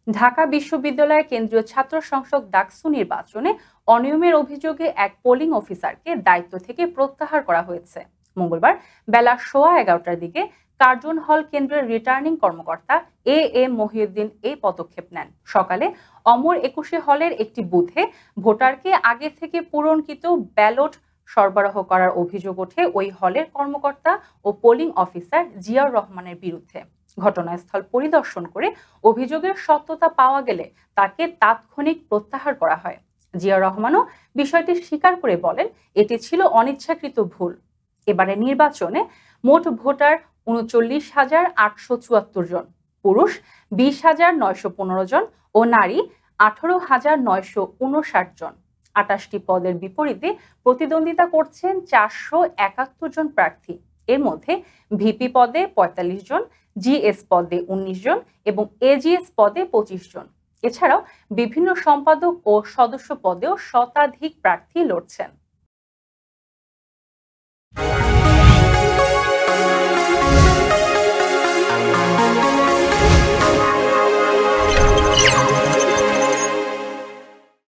ঢাকা বিশ্ববিদ্যালয়ের কেন্দ্রীয় ছাত্র সংসদ ডাকসু নির্বাচনে অনিয়মের অভিযোগে এক পোলিং অফিসারকে দায়িত্ব থেকে প্রত্যাহার করা হয়েছে। মঙ্গলবার বেলা 11:15টার দিকে কার্জন হল কেন্দ্রের রিটার্নিং কর্মকর্তা এম মহিউদ্দিন এই পদক্ষেপ নেন। সকালে অমর 21 হলের একটি বুথে ভোটারকে আগে থেকে পূরণকৃত ব্যালট সরবরাহ করার অভিযোগ ওঠে ওই হলের কর্মকর্তা ও পোলিং অফিসার জিয়াউর রহমানের বিরুদ্ধে। ঘটনাস্থল পরিদর্শন করে অভিযোগের সত্যতা পাওয়া গেলে তাকে তাৎক্ষণিক প্রত্যাহার করা হয়। জিয়াউর রহমানও বিষয়টি স্বীকার করে বলেন, এটি ছিল অনিচ্ছাকৃত ভুল। এবারে নির্বাচনে মোট ভোটার 39,874 জন, পুরুষ 20,915 জন ও নারী 18,959 জন। 28টি পদের বিপরীতে প্রতিদ্বন্দ্বিতা করছেন 471 জন প্রার্থী। এর মধ্যে ভিপি পদে 45 জন, জিএস পদে 19 জন এবং এজিএস পদে 25 জন। এছাড়াও বিভিন্ন সম্পাদক ও সদস্য পদেও শতাধিক প্রার্থী লড়ছেন।